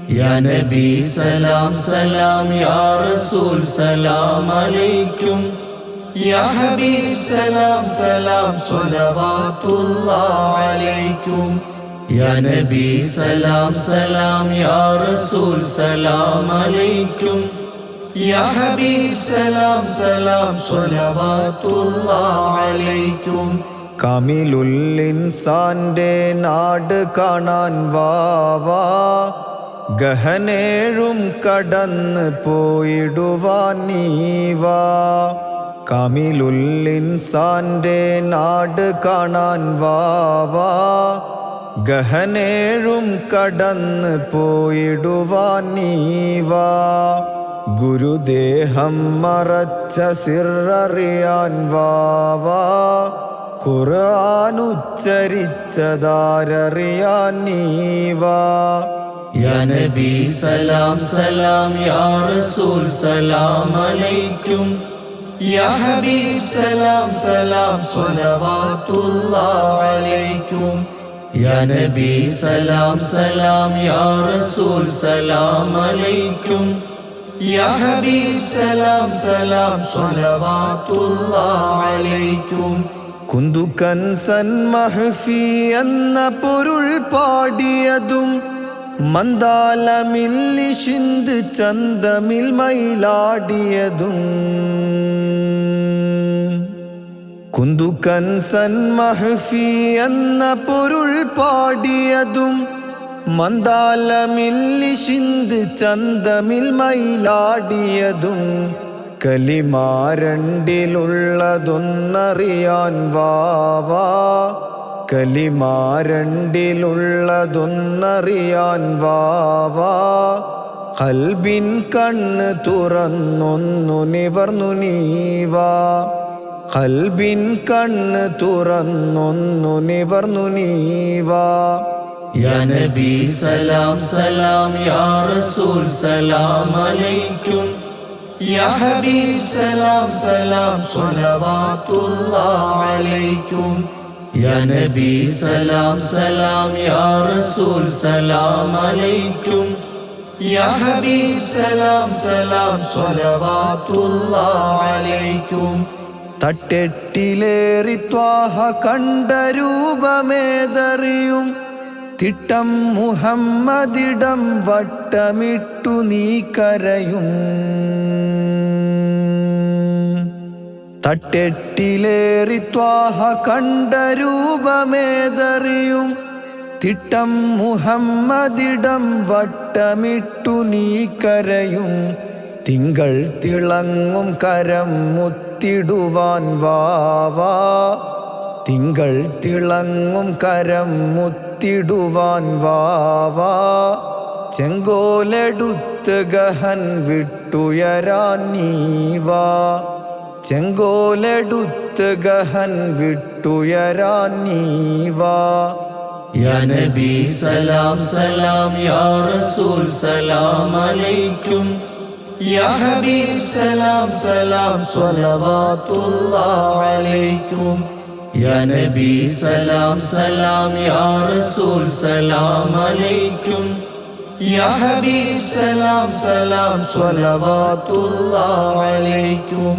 या नबी सलाम सलाम या रसूल सलाम अलैकुम या हबीब सलाम सलाम सलवातुल्लाह अलैकुम या नबी सलाम सलाम या रसूल सलाम अलैकुम या हबीब सलाम सलाम सलवातुल्लाह अलैकुम കാമിലുൽ ഇൻസാന്റെ നാട് കാണാൻ വാവാ, ഗഹനേഴും കടന്ന് പോയിടുവാൻ നീവാ. കാമിലുൽ ഇൻസാന്റെ നാട് കാണാൻ വാവാ, ഗഹനേഴും കടന്ന് പോയിടുവാൻ നീവാ. ഗുരുദേഹം മറച്ച സിററിയാൻ വാവാ, ഖുർആൻ ഉച്ചരിച്ചതാരറിയാൻ നീവാ. या नबी सलाम सलाम या रसूल सलाम अलैकुम या हबीब सलाम सलाम सलवातुल्लाह अलैकुम या नबी सलाम सलाम या रसूल सलाम अलैकुम या हबीब सलाम सलाम सलवातुल्लाह अलैकुम കുന്തു കൻസൻ മഹ്ഫി എന്ന പൊരുൾ പാടിയതും, മന്ദാലമില്ലി ശിന്ത് ചന്തമിൽ മയിലാടിയതും. കുന്തു കൻസൻ മഹ്ഫി എന്ന പൊരുൾ പാടിയതും, മന്ദാലമില്ലി ശിന്ത് ചന്തമിൽ മയിലാടിയതും. കലിമാരണ്ടിലുള്ളതൊന്നറിയാൻ വാവാ, കലിമാരണ്ടിലുള്ളതൊന്നറിയാൻ വാവാ. ഖൽബിൻ കണ്ണ് തുറന്നൊന്നു നിവർന്നു നീവാ, ഖൽബിൻ കണ്ണ് തുറന്നൊന്നു നിവർന്നു നീവാ. या नबी सलाम सलाम या रसूल सलाम अलैकुम या हबीब सलाम सलाम सलवातुल्लाह अलैकुम या नबी सलाम सलाम या रसूल सलाम अलैकुम या हबीब सलाम सलाम सलवातुल्लाह अलैकुम തട്ടെട്ടിലേറി ത്വാഹ കണ്ട രൂപമേതറിയും, തിട്ടം മുഹമ്മദിടം വട്ടമിട്ടു നീ കരയും. തട്ടെട്ടിലേറി ത്വാഹ കണ്ട രൂപമേതറിയും, തിട്ടം മുഹമ്മദിടം വട്ടമിട്ടു നീ കരയും. തിങ്കൾ തിളങ്ങും കരം മുത്തിടുവാൻ വാവാ, തിങ്കൾ തിളങ്ങും കരം മുത്തിടുവാൻ വാവാ. ചെങ്കോലെടുത്ത് ഗഹൻ വിട്ടുയരാൻ നീവാ, ചെങ്കോലെടുത്ത് ഗഹൻ വിട്ടുയരാൻ നീവാ. या नबी सलाम सलाम या रसूल सलाम अलैकुम या हबीब सलाम सलाम सलवातुल्लाह अलैकुम या नबी सलाम सलाम या रसूल सलाम अलैकुम या हबीब सलाम सलाम सलवातुल्लाह अलैकुम